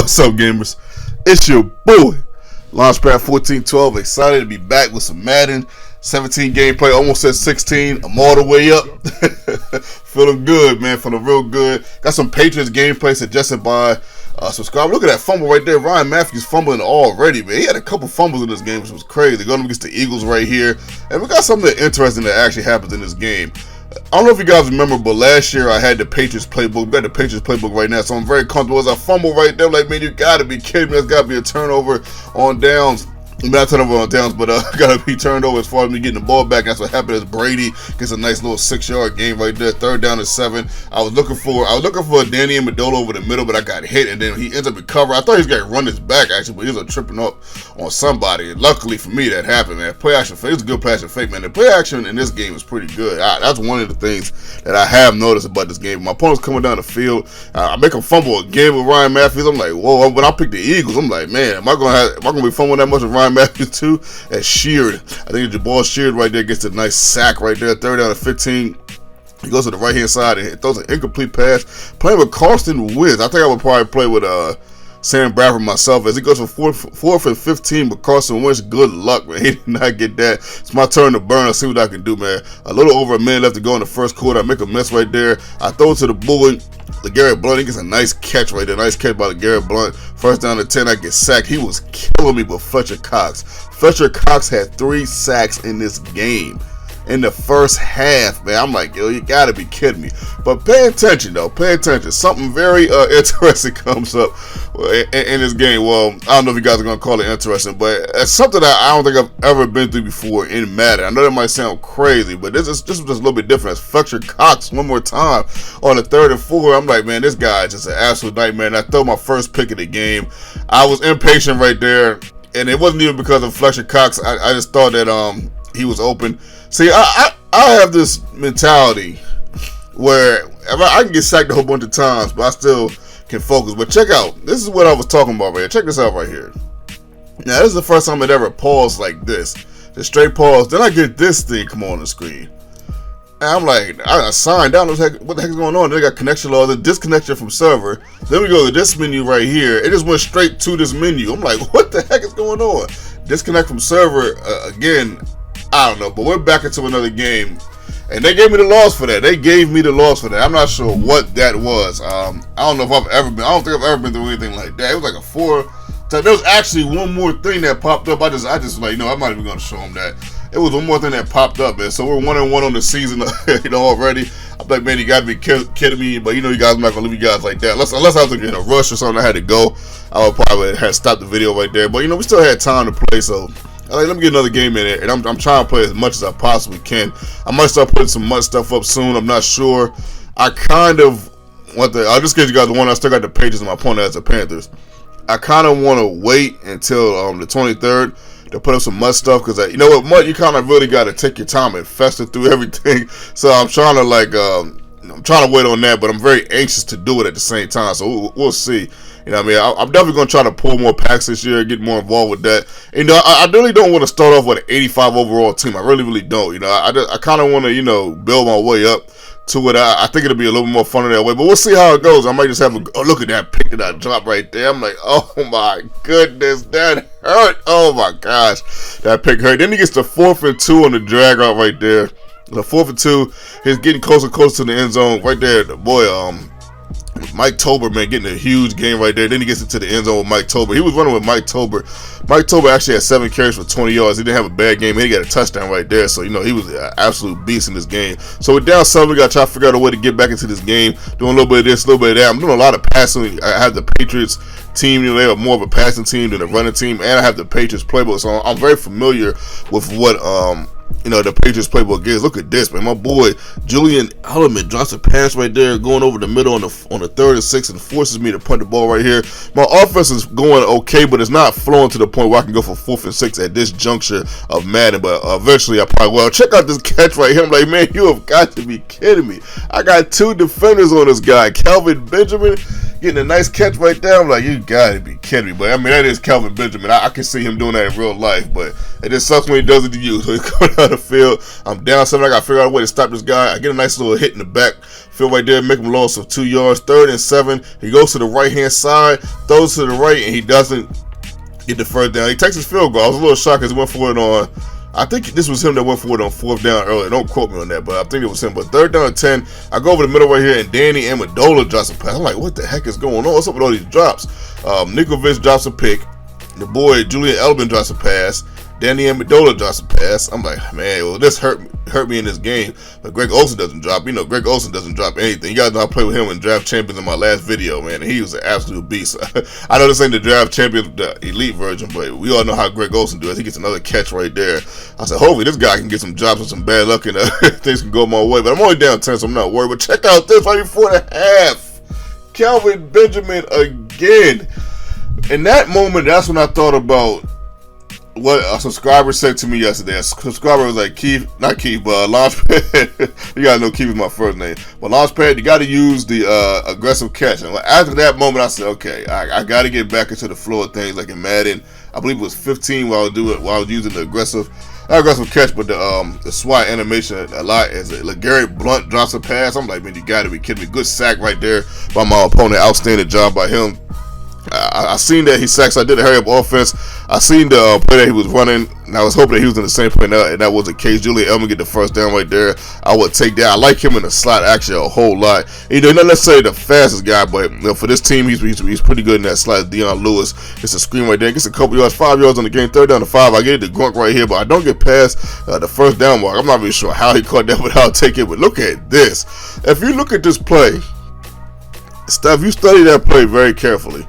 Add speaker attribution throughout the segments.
Speaker 1: What's up, gamers? It's your boy, Launchpad 1412. Excited to be back with some Madden 17 gameplay. Almost at 16. I'm all the way up. Feeling good, man. Feeling real good. Got some Patriots gameplay suggested by subscribe. Look at that fumble right there. Ryan Matthews fumbling already, man. He had a couple fumbles in this game, which was crazy. Going against the Eagles right here. And we got something interesting that actually happens in this game. I don't know if you guys remember, but last year I had the Patriots playbook. We got the Patriots playbook right now, so I'm very comfortable. As I fumble right there, like, man, you gotta be kidding me. There's gotta be a turnover on downs. Not turnover on downs, but gotta be turned over as far as me getting the ball back. That's what happened as Brady gets a nice little 6-yard gain right there. 3rd down and 7. I was looking for Danny Amendola over the middle, but I got hit, and then he ends up recovering. I thought he was gonna run his back actually, but he was tripping up on somebody. And luckily for me, that happened, man. Play action fake. It's a good play action fake, man. The play action in this game is pretty good. That's one of the things that I have noticed about this game. My opponent's coming down the field. I make him fumble again with Ryan Matthews. I'm like, whoa. When I pick the Eagles, I'm like, man, am I gonna be fumbling that much with Ryan Matthews too? As Sheard, I think Jabal Sheard right there gets a nice sack right there. 3rd down and 15. He goes to the right hand side and throws an incomplete pass. Playing with Carson Wentz. I think I would probably play with Sam Bradford myself as he goes for 4th and 15. But Carson Wentz, good luck, man. He did not get that. It's my turn to burn. I'll see what I can do, man. A little over a minute left to go in the first quarter. I make a mess right there. I throw it to the boy. LeGarrette Blount, he gets a nice catch right there. Nice catch by LeGarrette Blount. 1st down and 10, I get sacked. He was killing me, but Fletcher Cox. Fletcher Cox had 3 sacks in this game. In the first half, man. I'm like, yo, you gotta be kidding me. But pay attention, though. Pay attention. Something very interesting comes up in this game. Well, I don't know if you guys are gonna call it interesting, but it's something that I don't think I've ever been through before in Madden. I know that might sound crazy, but this was just a little bit different. It's Fletcher Cox one more time on the 3rd and 4. I'm like, man, this guy is just an absolute nightmare. And I throw my first pick of the game. I was impatient right there, and it wasn't even because of Fletcher Cox. I just thought that he was open. See, I have this mentality where I can get sacked a whole bunch of times, but I still can focus. But check out, this is what I was talking about right here. Check this out right here. Now, this is the first time I'd ever paused like this. Just straight pause. Then I get this thing come on the screen. And I'm like, I signed down. What the heck is going on? Then I got connection logs, the disconnection from server. Then we go to this menu right here. It just went straight to this menu. I'm like, what the heck is going on? Disconnect from server again. I don't know, but we're back into another game, and they gave me the loss for that. I'm not sure what that was. I don't know if I've ever been. I don't think I've ever been through anything like that. It was like a 4. There was actually one more thing that popped up. I just like, you know, I'm not even gonna show them that. It was one more thing that popped up, man. So we're 1-1 on the season, you know, already. I'm like, man, you gotta be kidding me. But you know, you guys, I'm not gonna leave you guys like that. Unless I was in a rush or something, I had to go. I would probably have stopped the video right there. But you know, we still had time to play, so. Let me get another game in there, and I'm trying to play as much as I possibly can. I might start putting some MUT stuff up soon. I'm not sure. I kind of want to. I'll just give you guys the one. I still got the Patriots and my opponent as the Panthers. I kind of want to wait until the 23rd to put up some MUT stuff because you know what, MUT, you kind of really got to take your time and fester through everything. So I'm trying to I'm trying to wait on that, but I'm very anxious to do it at the same time. So we'll see. You know what I mean? I'm definitely going to try to pull more packs this year, get more involved with that. You know, I really don't want to start off with an 85 overall team. I really, really don't. You know, I kind of want to, you know, build my way up to it. I think it'll be a little more fun that way, but we'll see how it goes. I might just have look at that pick that I dropped right there. I'm like, oh my goodness, that hurt. Oh my gosh, that pick hurt. Then he gets the 4th and 2 on the drag out right there. The 4th and 2, he's getting closer to the end zone right there. The boy, Mike Tober, man, getting a huge game right there. Then he gets into the end zone with Mike Tober. He was running with Mike Tober. Mike Tober actually had 7 carries for 20 yards. He didn't have a bad game, and he got a touchdown right there. So, you know, he was an absolute beast in this game. So, we're down 7. We got to try to figure out a way to get back into this game. Doing a little bit of this, a little bit of that. I'm doing a lot of passing. I have the Patriots team. You know, they have more of a passing team than a running team. And I have the Patriots playbook. So, I'm very familiar with what, you know, the Patriots playbook is. Look at this, man. My boy Julian Edelman drops a pass right there, going over the middle on the 3rd and 6, and forces me to punt the ball right here. My offense is going okay, but it's not flowing to the point where I can go for 4th and 6 at this juncture of Madden. But eventually, I probably will. Check out this catch right here. I'm like, man, you have got to be kidding me. I got 2 defenders on this guy. Calvin Benjamin getting a nice catch right there. I'm like, you gotta be kidding me. But I mean, that is Kelvin Benjamin. I can see him doing that in real life, but it just sucks when he does it to you. So he's coming out of the field. I'm down 7. I gotta figure out a way to stop this guy. I get a nice little hit in the back. Field right there, make him loss of 2 yards. 3rd and 7. He goes to the right hand side, throws to the right, and he doesn't get the first down. He takes his field goal. I was a little shocked because he went for it on. I think this was him that went for it on 4th down earlier. Don't quote me on that, but I think it was him. But 3rd down and 10, I go over the middle right here, and Danny Amendola drops a pass. I'm like, what the heck is going on? What's up with all these drops? Nikovic drops a pick. The boy Julian Edelman drops a pass. Danny Amendola drops a pass. I'm like, man, well, this hurt me in this game. But Greg Olsen doesn't drop. You know, Greg Olsen doesn't drop anything. You guys know I played with him in Draft Champions in my last video, man. And he was an absolute beast. I know this ain't the Draft Champions, the elite version, but we all know how Greg Olsen does. He gets another catch right there. I said, hopefully this guy can get some drops with some bad luck and things can go my way. But I'm only down 10, so I'm not worried. But check out this right before the half. Kelvin Benjamin again. In that moment, that's when I thought about what a subscriber said to me yesterday. A subscriber was like, Keith, not Keith, but Launchpad. You gotta know Keith is my first name. But Launchpad, you gotta use the aggressive catch. And after that moment, I said, okay, I gotta get back into the flow of things like in Madden. I believe it was 15 while I was using the aggressive catch, but the SWAT animation a lot. As Garrett Blunt drops a pass, I'm like, man, you gotta be kidding me. Good sack right there by my opponent. Outstanding job by him. I seen that he sacked, so I did a hurry up offense. I seen the play that he was running, and I was hoping that he was in the same play now, and that was the case. Julian Edelman get the first down right there. I would take that. I like him in the slot actually a whole lot. You know, not necessarily the fastest guy, but you know, for this team, he's pretty good in that slot. Deion Lewis, it's a screen right there. Gets a couple yards, 5 yards on the game. 3rd down to 5. I get it to Gronk right here, but I don't get past the first down mark. I'm not really sure how he caught that, but I'll take it. But look at this. If you look at this play, Steph, you study that play very carefully.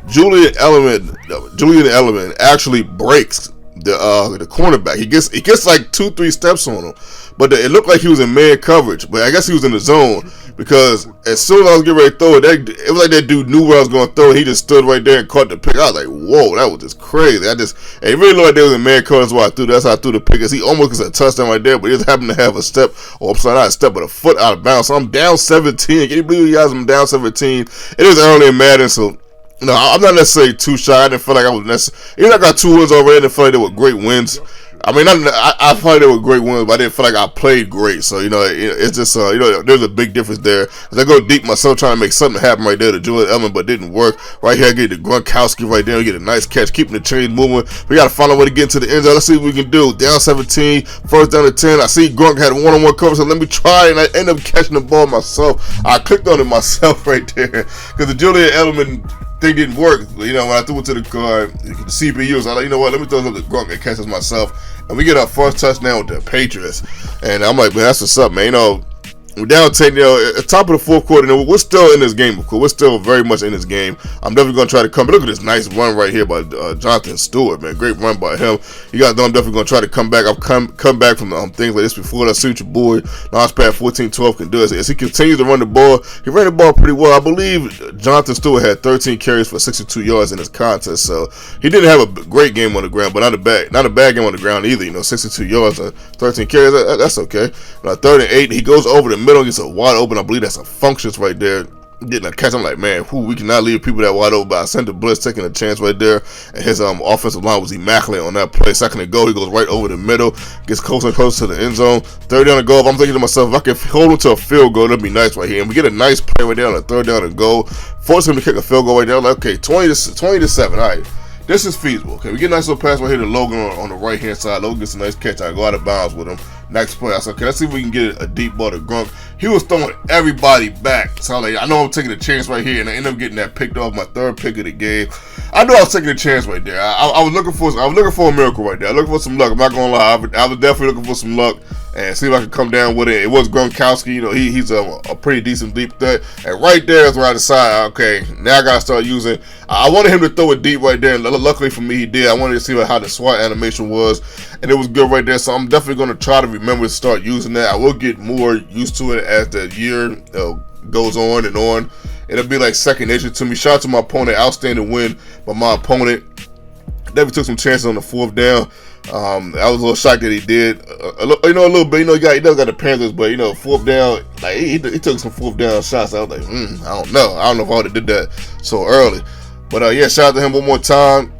Speaker 1: Julian Edelman actually breaks the cornerback. He gets like 2-3 steps on him, but it looked like he was in man coverage. But I guess he was in the zone because as soon as I was getting ready to throw it, it was like that dude knew where I was going to throw it. He just stood right there and caught the pick. I was like, whoa, that was just crazy. It really looked like they was in man coverage. That's how I threw the pick. He almost gets a touchdown right there, but he just happened to have a step, or I'm sorry, not a step, but a foot out of bounds. So I'm down 17. Can you believe you guys? I'm down 17. It is early in Madden, so. No, I'm not necessarily too shy. I didn't feel like I was necessarily. Even though I got 2 wins already, I didn't feel like they were great wins. I mean, I felt like they were great wins, but I didn't feel like I played great. So, you know, it's just, you know, there's a big difference there. As I go deep myself trying to make something happen right there to Julian Edelman, but it didn't work. Right here, I get the Gronkowski right there. We get a nice catch, keeping the chains moving. We got to find a way to get into the end zone. Let's see what we can do. Down 17, 1st down to 10. I see Gronk had a one-on-one cover, so let me try, and I end up catching the ball myself. I clicked on it myself right there because the Julian Edelman thing didn't work. You know, when I threw it to the CPU, so I was like, you know what, let me throw it to Gronk and catch this myself. And we get our first touchdown with the Patriots. And I'm like, man, that's what's up, man. You know, we're down 10, you know, at the top of the 4th quarter. You know, we're still in this game, of course. We're still very much in this game. I'm definitely going to try to come. But look at this nice run right here by Jonathan Stewart, man. Great run by him. You guys know I'm definitely going to try to come back. I've come back from things like this before. Let's see what your boy, Launchpad 1412 can do. As he continues to run the ball, he ran the ball pretty well. I believe Jonathan Stewart had 13 carries for 62 yards in this contest. So he didn't have a great game on the ground, but not a bad game on the ground either. You know, 62 yards, 13 carries, that's okay. 3rd and 8, he goes over the middle, gets a wide open. I believe that's a functions right there. Getting a catch, I'm like, man, we cannot leave people that wide open. But I sent the blitz, taking a chance right there, and his offensive line was immaculate on that play. 2nd and goal, he goes right over the middle, gets closer and closer to the end zone. 3rd down and goal. I'm thinking to myself, if I can hold him to a field goal, that'd be nice right here. And we get a nice play right there on the 3rd down and goal, force him to kick a field goal right there. I'm like, okay, 20 to 7. All right. This is feasible. Okay, we get a nice little pass right here to Logan on the right hand side. Logan gets a nice catch. I go out of bounds with him. Next play, I said, okay, let's see if we can get a deep ball to Gronk. He was throwing everybody back. So I'm like, I know I'm taking a chance right here, and I end up getting that picked off, my 3rd pick of the game. I knew I was taking a chance right there. I was looking for a miracle right there. I was looking for some luck. I'm not gonna lie. I was definitely looking for some luck and see if I could come down with it. It was Gronkowski. You know, he's a pretty decent deep threat. And right there is where I decided, okay, now I gotta start using. I wanted him to throw it deep right there, and luckily for me, he did. I wanted to see how the SWAT animation was, and it was good right there. So I'm definitely gonna try to remember to start using that. I will get more used to it as the year goes on and on. It'll be like second nature to me. Shout out to my opponent. Outstanding win by my opponent. Definitely took some chances on the 4th down. I was a little shocked that he did. A little bit. He does got the Panthers, but 4th down, like he took some 4th down shots. I was like, I don't know. I don't know if I would have did that so early. But yeah, shout out to him one more time.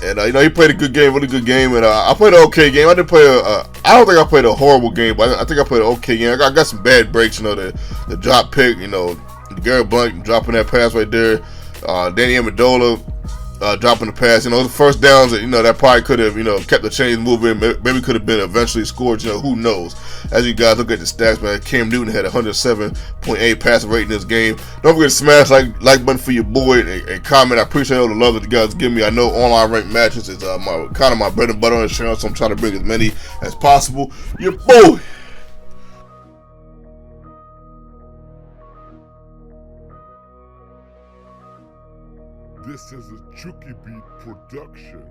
Speaker 1: And he played a good game, really good game. And I played an okay game. I didn't play I don't think I played a horrible game, but I think I played an okay game. I got some bad breaks. The drop pick. Garrett Blunt dropping that pass right there. Danny Amendola dropping the pass. The first downs that probably could have kept the chains moving. Maybe could have been eventually scored. Who knows? As you guys look at the stats, man, Cam Newton had 107.8 passer rate in this game. Don't forget to smash like button for your boy and comment. I appreciate all the love that you guys give me. I know online ranked matches is kind of my bread and butter on the channel, so I'm trying to bring as many as possible. Your boy.
Speaker 2: This is a Chucky Beat production.